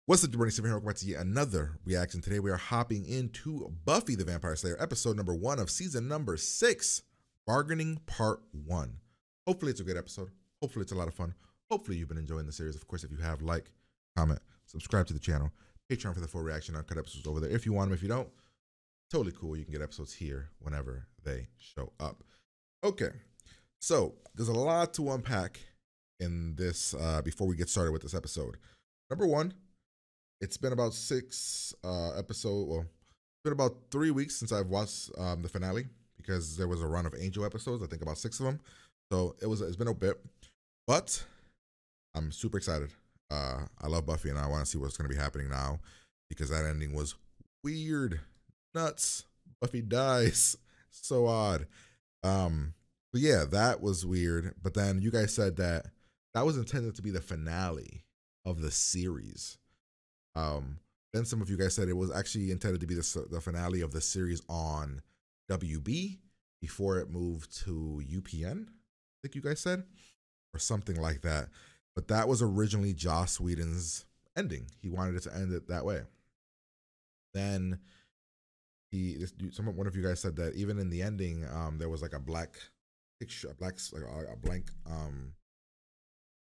What's up, Bernie Stephen here? Welcome back to yet another reaction. Today we are hopping into Buffy the Vampire Slayer, episode number 1 of season number 6, Bargaining Part 1. Hopefully it's a great episode. Hopefully it's a lot of fun. Hopefully you've been enjoying the series. Of course, if you have, like, comment, subscribe to the channel, Patreon for the full reaction, uncut episodes over there. If you want them, if you don't, totally cool. You can get episodes here whenever they show up. Okay, so there's a lot to unpack in this before we get started with this episode. Number one, it's been about 6 episodes. Well, it's been about 3 weeks since I've watched the finale because there was a run of Angel episodes. I think about 6 of them. So it's been a bit, but I'm super excited. I love Buffy and I want to see what's going to be happening now because that ending was weird, nuts. Buffy dies, so odd. But yeah, that was weird. But then you guys said that was intended to be the finale of the series. Then some of you guys said it was actually intended to be the finale of the series on WB before it moved to UPN, I think you guys said, or something like that. But that was originally Joss Whedon's ending. He wanted it to end it that way. Then one of you guys said that even in the ending, there was like a black picture, a blank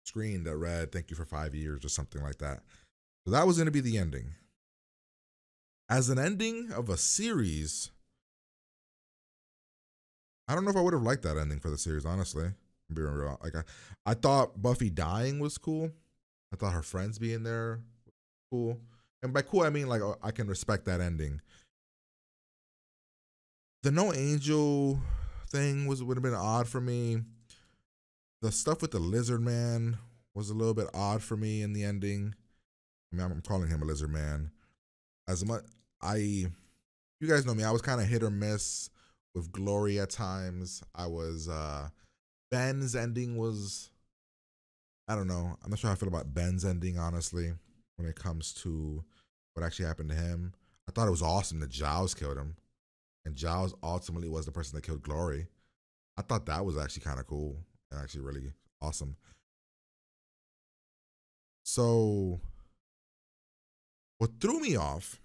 screen that read "Thank you for 5 years" or something like that. So that was going to be the ending. As an ending of a series, I don't know if I would have liked that ending for the series, honestly. I'm being real. Like I thought Buffy dying was cool. I thought her friends being there was cool. And by cool, I mean like I can respect that ending. The no angel thing would have been odd for me. The stuff with the lizard man was a little bit odd for me in the ending. I mean, I'm calling him a lizard man. As much you guys know me, I was kind of hit or miss with Glory at times. I was Ben's ending was, I don't know. I'm not sure how I feel about Ben's ending, honestly, when it comes to what actually happened to him. I thought it was awesome that Giles killed him, and Giles ultimately was the person that killed Glory. I thought that was actually kind of cool and actually really awesome. So what threw me off,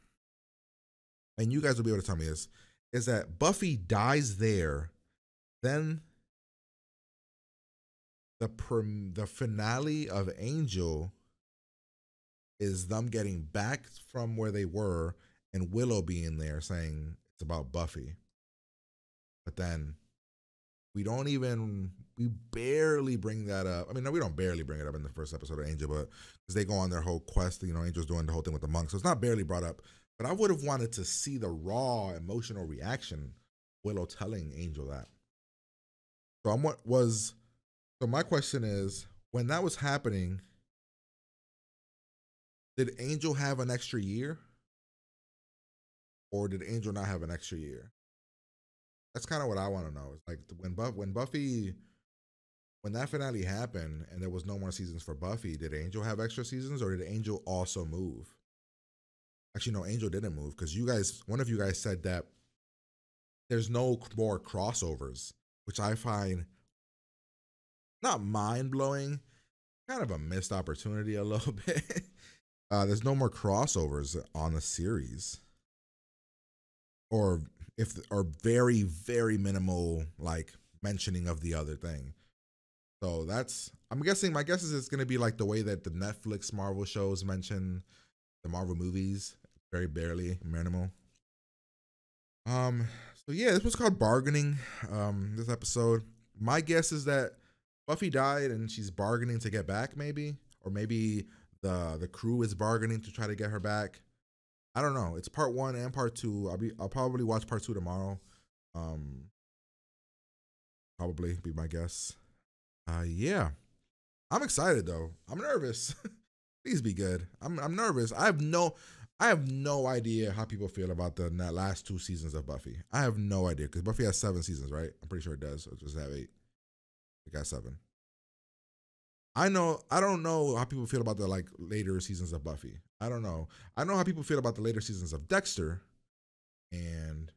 and you guys will be able to tell me this, is that Buffy dies there, then the finale of Angel is them getting back from where they were and Willow being there saying it's about Buffy. But then we barely bring that up. I mean, no, we don't barely bring it up in the first episode of Angel, but because they go on their whole quest, you know, Angel's doing the whole thing with the monks. So it's not barely brought up. But I would have wanted to see the raw emotional reaction Willow telling Angel that. So my question is, when that was happening, did Angel have an extra year? Or did Angel not have an extra year? That's kind of what I want to know. It's like when Buffy, when that finale happened and there was no more seasons for Buffy, did Angel have extra seasons or did Angel also move? Actually, no, Angel didn't move because one of you guys said that there's no more crossovers, which I find not mind-blowing, kind of a missed opportunity a little bit. There's no more crossovers on the series. Or very, very minimal like mentioning of the other thing. So my guess is it's gonna be like the way that the Netflix Marvel shows mention the Marvel movies, very barely, minimal. So yeah, this was called Bargaining, this episode. My guess is that Buffy died and she's bargaining to get back, maybe. Or maybe the crew is bargaining to try to get her back. I don't know. It's part 1 and part 2. I'll probably watch part 2 tomorrow. Probably be my guess. Yeah. I'm excited though. I'm nervous. Please be good. I'm nervous. I have no idea how people feel about the last 2 seasons of Buffy. I have no idea because Buffy has 7 seasons, right? I'm pretty sure it does. It just have 8. We got 7. I don't know how people feel about the like later seasons of Buffy. I don't know. I know how people feel about the later seasons of Dexter and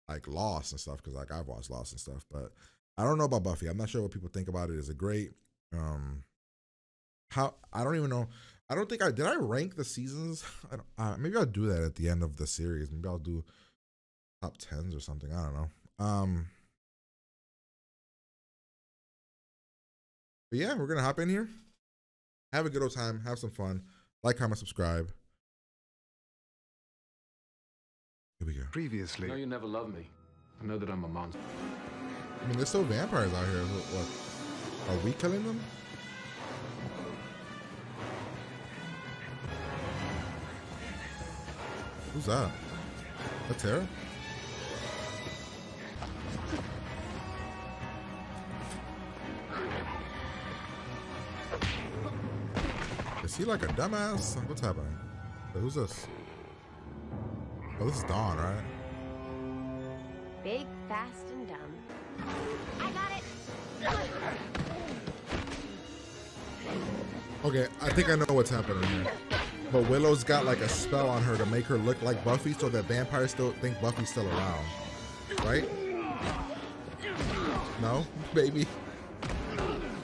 like Lost and stuff, because like I've watched Lost and stuff, but I don't know about Buffy. I'm not sure what people think about it. Is it great? How, I don't even know. I don't think I did. I rank the seasons. I don't, maybe I'll do that at the end of the series. Maybe I'll do top 10s or something. I don't know. But yeah, we're gonna hop in here. Have a good old time. Have some fun. Like, comment, subscribe. Here we go. Previously. No, you never loved me. I know that I'm a monster. I mean, there's still vampires out here. What? Are we killing them? Who's that? That's Tara? Is he like a dumbass? What's happening? Wait, who's this? Oh, this is Dawn, right? Big, fast, and dumb. I got it! Okay, I think I know what's happening here. But Willow's got like a spell on her to make her look like Buffy so that vampires still think Buffy's still around. Right? No? Baby?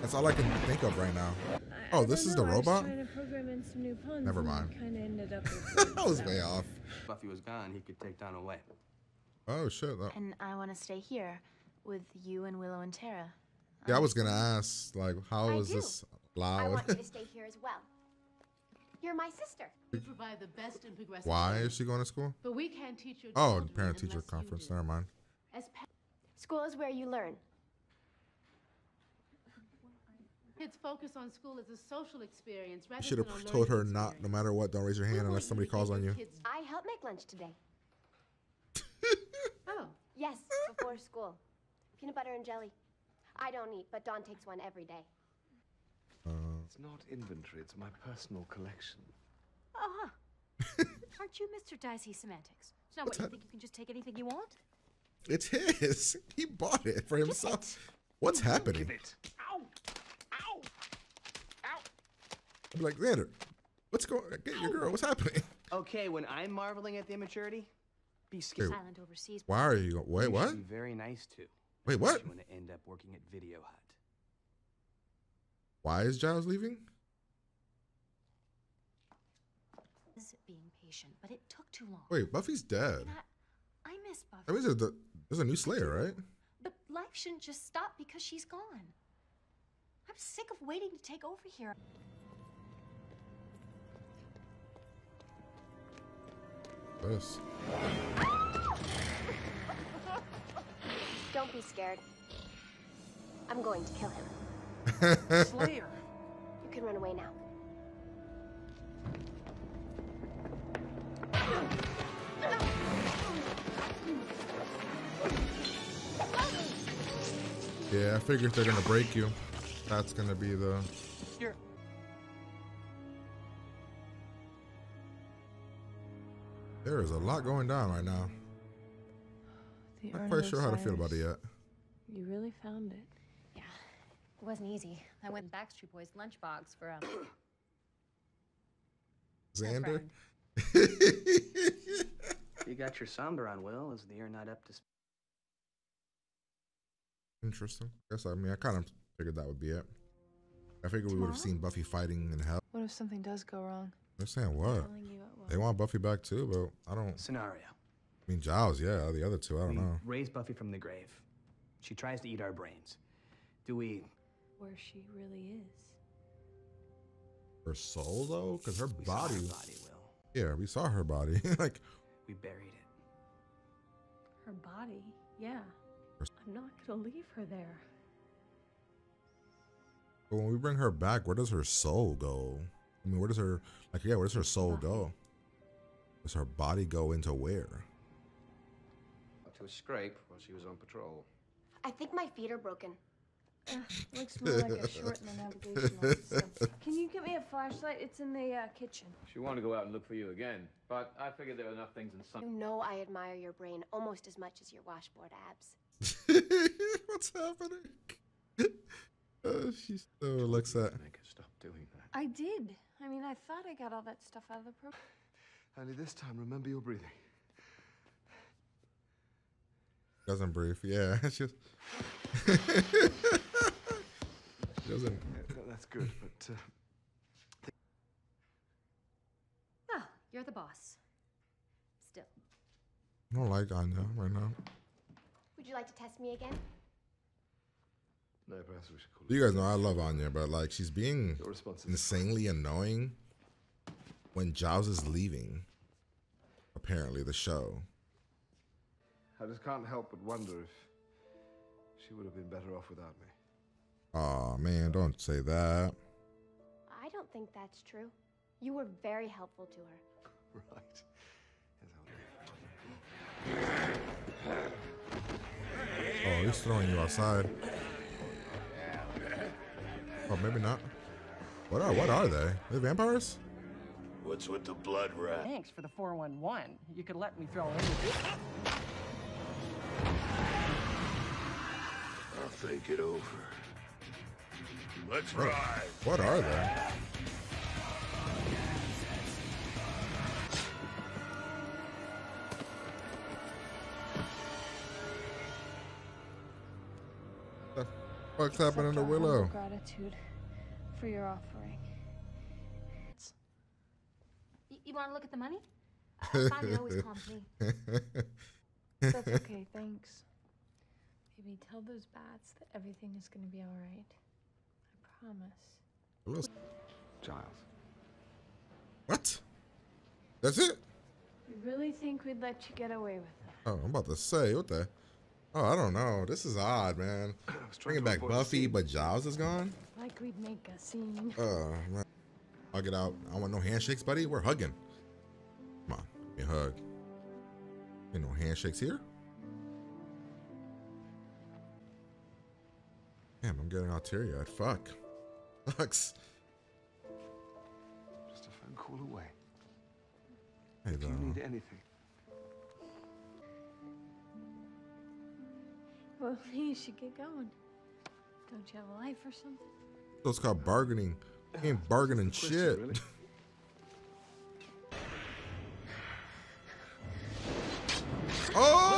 That's all I can think of right now. Oh, this is the robot? Never mind. I was way off. If Buffy was gone, he could take Dawn away. Oh, shit. And I want to stay here with you and Willow and Tara. Yeah, I was going to ask, like, how is this I loud? want you to stay here as well. You're my sister. We provide the best in progressive Why learning, is she going to school? but we can't teach your Oh, children parent-teacher unless you conference. do. Never mind. As School is where you learn. kids focus on school as a social experience rather You should than a have told her learning not, no experience. matter what, don't raise your hand We unless want somebody to calls make on you. kids- I helped make lunch today. Oh, Yes, before school. Peanut butter and jelly. I don't eat, but Dawn takes one every day. It's not inventory, it's my personal collection. Uh-huh. Aren't you Mr. Dicey Semantics? So what, you think you can just take anything you want? It's his. He bought it for himself. What's happening? Give it. Ow! Ow! Ow! I'm like, Xander, what's going on? Get your girl. What's happening? Okay, when I'm marveling at the immaturity, be scared. Silent overseas. Why are you? Wait, You what? should be very nice to. Wait, what? You want to end up working at Video Hut. Why is Giles leaving? Is being patient, but it took too long. Wait, Buffy's dead. And I miss Buffy. I mean, there's a new Slayer, right? But life shouldn't just stop because she's gone. I'm sick of waiting to take over here. This. Don't be scared. I'm going to kill him. Slayer! You can run away now. Yeah, I figure if they're gonna break you, that's gonna be the. You're... There is a lot going down right now. Not quite sure how to feel about it yet. You really found it. Yeah, it wasn't easy. I went in Backstreet Boys' lunchbox for Xander. You got your somber on, Will. Is the ear not up to speed? Interesting. Guess I mean I kind of figured that would be it. I figured we would have seen Buffy fighting in hell. What if something does go wrong? They're saying what? Telling you it will. They want Buffy back too, but I don't. Scenario. I mean Giles, yeah. The other two, I don't We know. raise Buffy from the grave. She tries to eat our brains. Do we... Where she really is. Her soul though, because her We saw body. her body, Will. Yeah, we saw her body. Like, We buried it. Her body, yeah. I'm not gonna leave her there. but when we bring her back, where does her soul go? I mean, where does her where does her soul go? Does her body go into where? Up to a scrape while she was on patrol. I think my feet are broken. Looks more like a short in the navigational system. Can you get me a flashlight? It's in the kitchen. She wanted to go out and look for you again, but I figured there were enough things in You some. know I admire your brain almost as much as your washboard abs. What's happening? She still looks at. Make her stop doing that. I did. I mean, I thought I got all that stuff out of the program. Only this time, remember your breathing. Doesn't breathe. Yeah, it's just. Doesn't. Yeah, no, that's good, but You're the boss. Still. I don't like Anya right now. Would you like to test me again? No, perhaps we should call You guys know I love Anya, but like she's being Your response is insanely annoying when Giles is leaving. Apparently, the show. I just can't help but wonder if she would have been better off without me. Oh man, don't say that. I don't think that's true. You were very helpful to her. Right. Oh, he's throwing you outside. Oh, maybe not. What are they? Are they vampires? What's with the blood rat? Thanks for the 411. You could let me throw in with you. I'll think it over. Let's ride. What are they? The fuck's happening to Willow? Gratitude for your offering. You want to look at the money? Bonnie always calms me. That's okay, thanks. Baby, tell those bats that everything is gonna be all right. I promise. Giles. What? That's it? You really think we'd let you get away with it? Oh, I'm about to say, what the? Oh, I don't know. This is odd, man. Bringing back Buffy, but Giles is gone? Like we'd make a scene. Man. Hug it out. I want no handshakes, buddy. We're hugging. Come on, give me a hug. Ain't no handshakes here. Damn, I'm getting all teary-eyed. Fuck. Sucks. Just a phone call away. Hey, Do you need anything? Well, you should get going. Don't you have a life or something? It's called bargaining. You ain't bargaining shit. Really? Oh!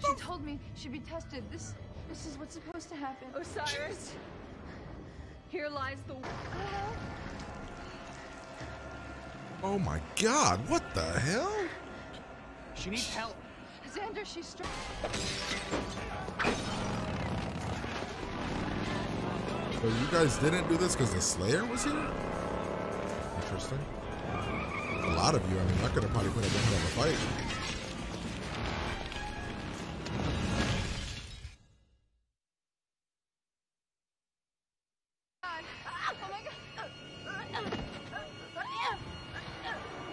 She told me she'd be tested. This is what's supposed to happen. Osiris, here lies the... Oh my God! What the hell? She needs help. Xander, she's struck. So you guys didn't do this because the Slayer was here? Interesting. A lot of you. I mean, I could have probably put up one hell of a fight.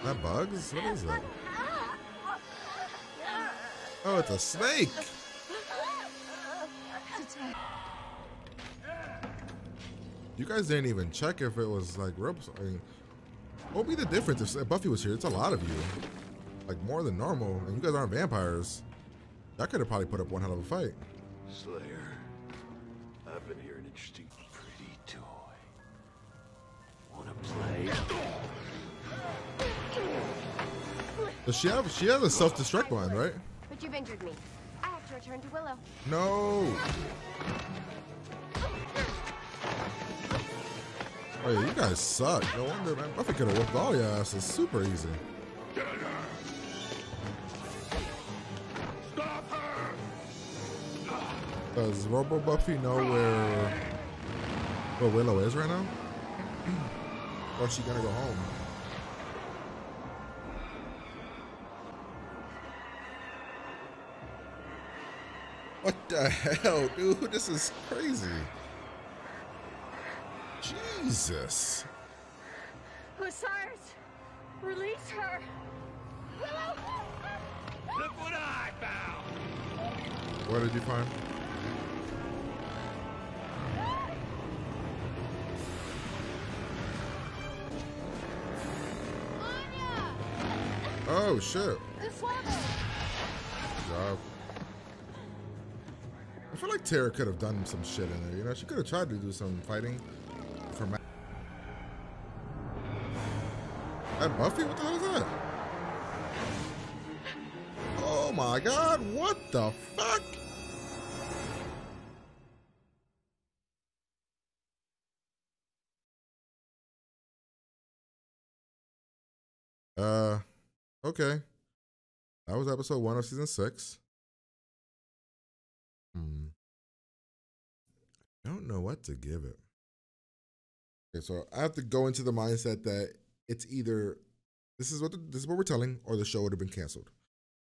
That bugs? What is that? Oh, it's a snake. You guys didn't even check if it was like ropes. I mean, what would be the difference if Buffy was here? It's a lot of you, like more than normal, and you guys aren't vampires. That could have probably put up one hell of a fight. Slayer, I've been here an interesting, pretty toy. Wanna play? Does she have? She has a self-destruct line, right? But you've injured me. I have to return to Willow. No. Oh yeah, you guys suck. No wonder, man. Buffy could have whooped all your asses super easy. Does Robo Buffy know where Willow is right now? Or is she gonna go home? What the hell, dude? This is crazy. Jesus. Osiris, release her. Willow! Look what I found! What did you find? Oh shit. This one! Good job. I feel like Tara could have done some shit in there, you know? She could have tried to do some fighting for that Buffy? What the hell is that? Oh my God, what the fuck? Okay. That was episode 1 of season 6. I don't know what to give it. Okay, so I have to go into the mindset that it's either this is what we're telling, or the show would have been canceled.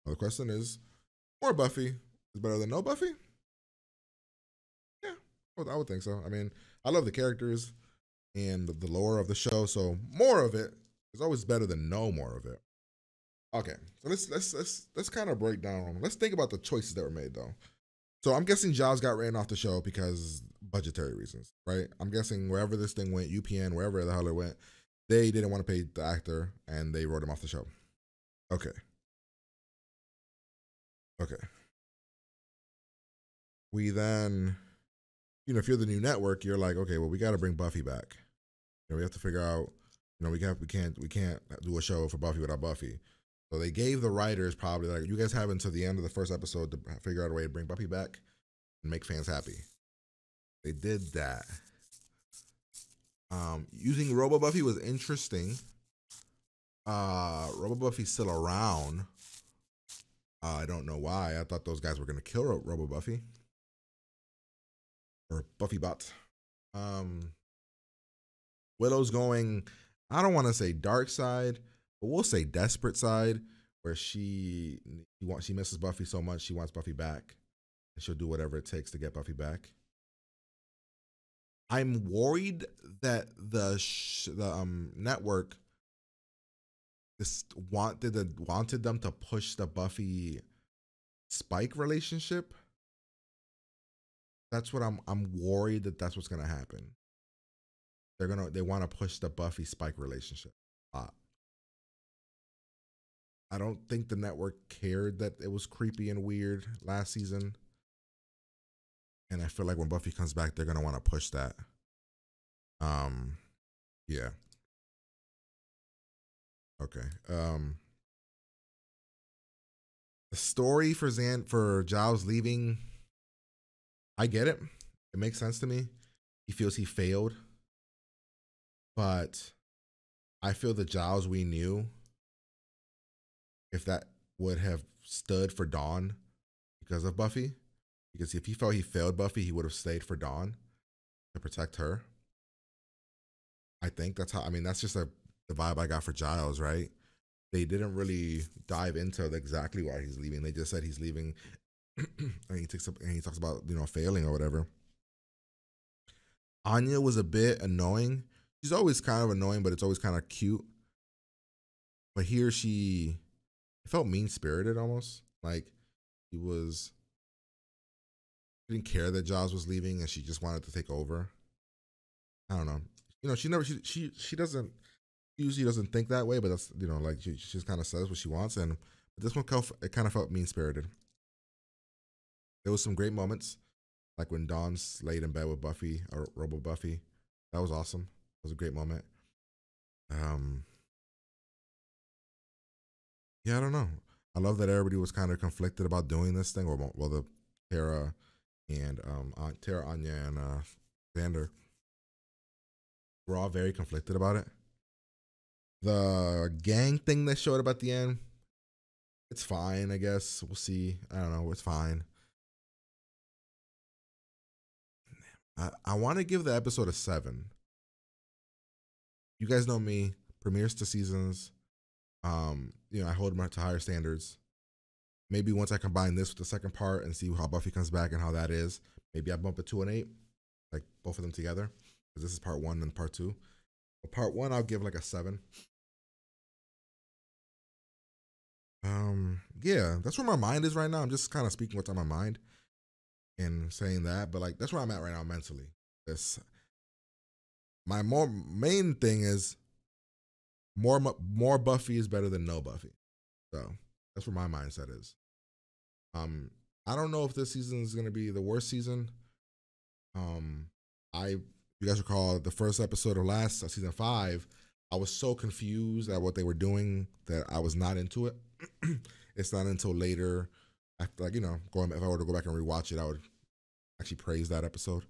Now the question is, more Buffy is better than no Buffy? Yeah, well, I would think so. I mean, I love the characters and the lore of the show, so more of it is always better than no more of it. Okay, so let's kind of break down. Let's think about the choices that were made though. So I'm guessing Giles got ran off the show because budgetary reasons, right? I'm guessing wherever this thing went, UPN, wherever the hell it went, they didn't want to pay the actor and they wrote him off the show. Okay. We then, if you're the new network, you're like, okay, well, we got to bring Buffy back. We have to figure out, we can't do a show for Buffy without Buffy. So they gave the writers probably like, you guys have until the end of the first episode to figure out a way to bring Buffy back and make fans happy. They did that. Using Robo Buffy was interesting. Robo Buffy's still around. I don't know why. I thought those guys were gonna kill Robo Buffy or Buffy Bot. Willow's going, I don't want to say dark side, but we'll say desperate side, where she misses Buffy so much she wants Buffy back, and she'll do whatever it takes to get Buffy back. I'm worried that the network just wanted them to push the Buffy Spike relationship. That's what I'm worried that's what's gonna happen. They want to push the Buffy Spike relationship a lot. I don't think the network cared that it was creepy and weird last season. And I feel like when Buffy comes back, they're gonna want to push that. Yeah. Okay. The story for Giles leaving, I get it. It makes sense to me. He feels he failed. But I feel the Giles we knew, if that would have stood for Dawn because of Buffy, because if he felt he failed Buffy, he would have stayed for Dawn to protect her. I think that's just the vibe I got for Giles, right? They didn't really dive into exactly why he's leaving. They just said he's leaving and he talks about, failing or whatever. Anya was a bit annoying. She's always kind of annoying, but it's always kind of cute. But here it felt mean-spirited almost. Like she didn't care that Giles was leaving and she just wanted to take over. I don't know. She usually doesn't think that way, but that's, like she just kind of says what she wants. And this one, it kind of felt mean-spirited. There was some great moments, like when Dawn's laid in bed with Buffy or Robo Buffy. That was awesome. It was a great moment. Yeah, I don't know. I love that everybody was kind of conflicted about doing this thing, or the Tara and Anya, and Xander were all very conflicted about it. The gang thing they showed up at the end, it's fine, I guess. We'll see. I don't know. It's fine. I want to give the episode a 7. You guys know me. Premieres to seasons. I hold them to higher standards. Maybe once I combine this with the second part and see how Buffy comes back and how that is, maybe I bump it to an 8, like both of them together, because this is part 1 and part 2. But part 1, I'll give like a 7. Yeah, that's where my mind is right now. I'm just kind of speaking what's on my mind and saying that, but like that's where I'm at right now mentally. My main thing is more Buffy is better than no Buffy. So that's where my mindset is. I don't know if this season is gonna be the worst season. You guys recall the first episode of last season 5, I was so confused at what they were doing that I was not into it. It's not until later, after, if I were to go back and rewatch it, I would actually praise that episode.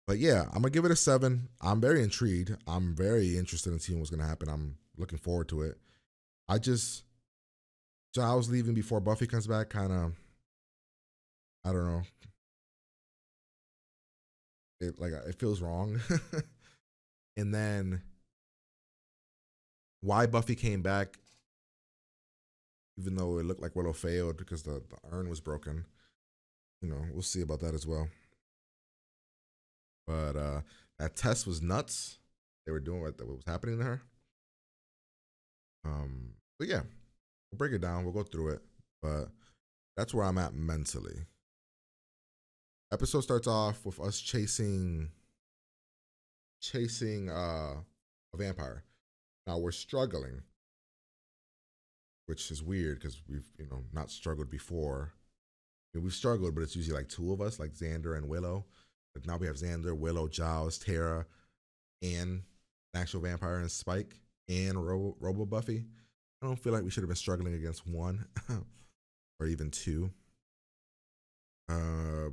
But yeah, I'm gonna give it a 7. I'm very intrigued. I'm very interested in seeing what's gonna happen. I'm looking forward to it. Giles leaving before Buffy comes back, kind of, I don't know. It feels wrong. And then why Buffy came back, even though it looked like Willow failed because the urn was broken. You know, we'll see about that as well. But that test was nuts. They were doing what was happening to her. But yeah, we'll break it down. We'll go through it. But that's where I'm at mentally. Episode starts off with us chasing a vampire. Now we're struggling, which is weird because we've, not struggled before. I mean, we've struggled, but it's usually like two of us, like Xander and Willow. But now we have Xander, Willow, Giles, Tara, and an actual vampire and Spike and Robo Buffy. I don't feel like we should have been struggling against one or even two.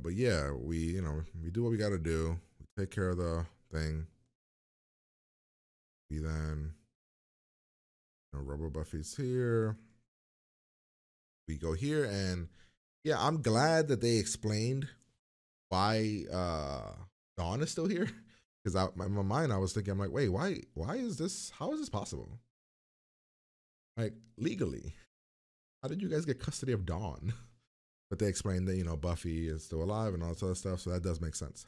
But yeah, we do what we got to do. We take care of the thing. We then, Robo Buffy's here. We go here, and yeah, I'm glad that they explained why Dawn is still here. Because in my mind, I was thinking, I'm like, wait, why is this? How is this possible? Like, legally, how did you guys get custody of Dawn? But they explained that, Buffy is still alive and all that other stuff, so that does make sense.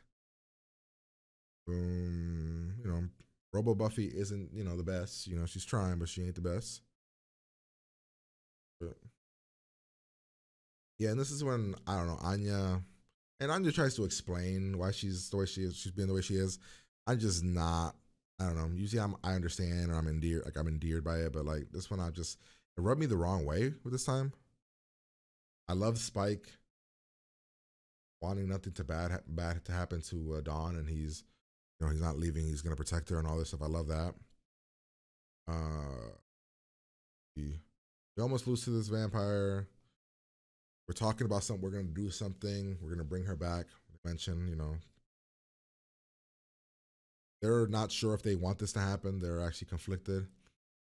Robo Buffy isn't, the best. She's trying, but she ain't the best. But yeah, and this is when, I don't know, Anya tries to explain why she's the way she is. She's being the way she is. I'm just not, I don't know. Usually I understand, or I'm endeared by it, but like this one, it rubbed me the wrong way with this time. I love Spike wanting nothing bad to happen to Dawn, and he's not leaving. He's gonna protect her and all this stuff. I love that. We almost lose to this vampire. We're talking about something. We're gonna do something. We're gonna bring her back. Mention, they're not sure if they want this to happen. They're actually conflicted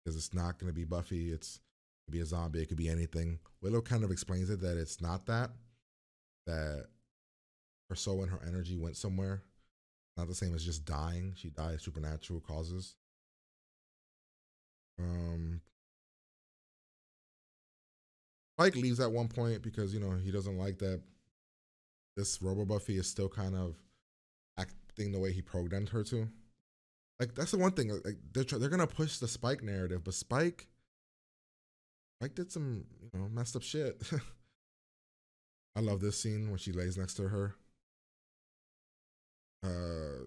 because it's not gonna be Buffy. It could be a zombie. It could be anything. Willow kind of explains it that it's not that her soul and her energy went somewhere. Not the same as just dying. She died supernatural causes. Spike leaves at one point because he doesn't like that this Robo Buffy is still kind of acting the way he programmed her to. Like, that's the one thing. Like, they're gonna push the Spike narrative, but Spike did some messed up shit. I love this scene when she lays next to her.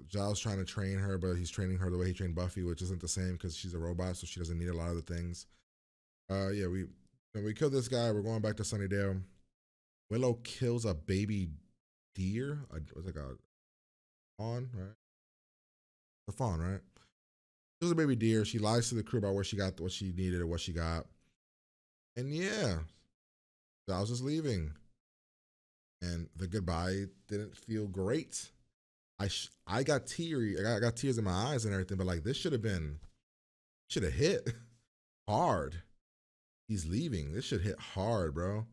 Giles trying to train her, but he's training her the way he trained Buffy, which isn't the same because she's a robot, so she doesn't need a lot of the things. Yeah, we kill this guy. We're going back to Sunnydale. Willow kills a baby deer. It was like a fawn, right? A fawn, right? Kills a baby deer. She lies to the crew about where she got what she needed or what she got. And yeah, Giles is leaving. And the goodbye didn't feel great. I got teary. I got tears in my eyes and everything, but like this should have hit hard. He's leaving. This should hit hard, bro.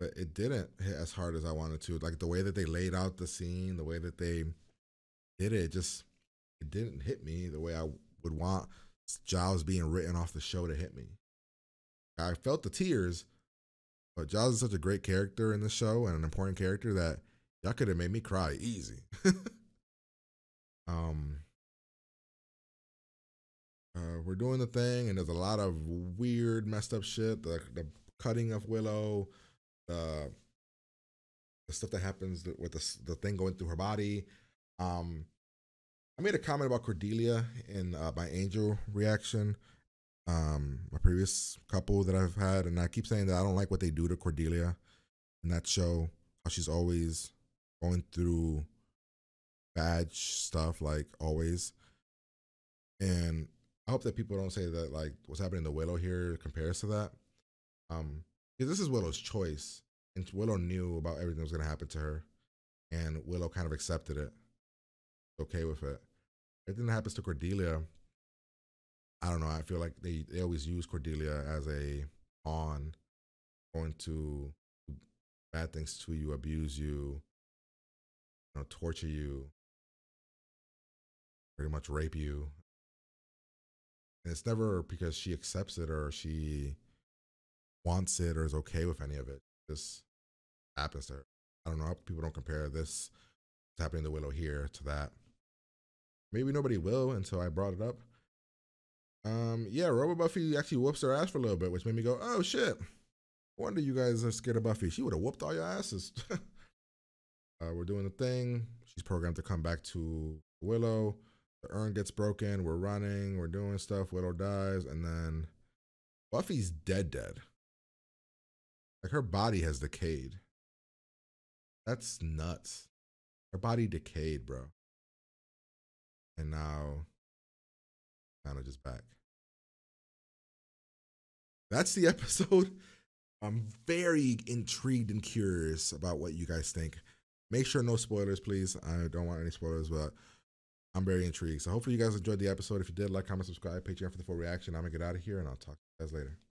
But it didn't hit as hard as I wanted to. Like the way that they laid out the scene, the way that they did it, it didn't hit me the way I would want Giles being written off the show to hit me. I felt the tears, but Giles is such a great character in the show and an important character that y'all could have made me cry easy. We're doing the thing, and there's a lot of weird, messed up shit. The cutting of Willow, the stuff that happens with the thing going through her body. I made a comment about Cordelia in my Angel reaction, my previous couple that I've had, and I keep saying that I don't like what they do to Cordelia in that show. How she's always going through bad stuff, like always. And I hope that people don't say that like what's happening to Willow here compares to that. Because this is Willow's choice, and Willow knew about everything that was going to happen to her, and Willow kind of accepted it, okay with it. Everything that happens to Cordelia, I don't know. I feel like they always use Cordelia as a pawn, going to do bad things to you, abuse you, torture you, pretty much rape you. And it's never because she accepts it or she wants it or is okay with any of it. It just happens to her. I don't know. People don't compare this that's happening to Willow here to that. Maybe nobody will until I brought it up. Yeah, Robo Buffy actually whoops her ass for a little bit, which made me go, oh shit. No wonder you guys are scared of Buffy. She would have whooped all your asses. We're doing the thing. She's programmed to come back to Willow. The urn gets broken. We're running. We're doing stuff. Willow dies. And then Buffy's dead. Like her body has decayed. That's nuts. Her body decayed, bro. And now, kind of just back. That's the episode. I'm very intrigued and curious about what you guys think. Make sure no spoilers, please. I don't want any spoilers, but I'm very intrigued. So hopefully you guys enjoyed the episode. If you did, like, comment, subscribe, Patreon for the full reaction. I'm going to get out of here, and I'll talk to you guys later.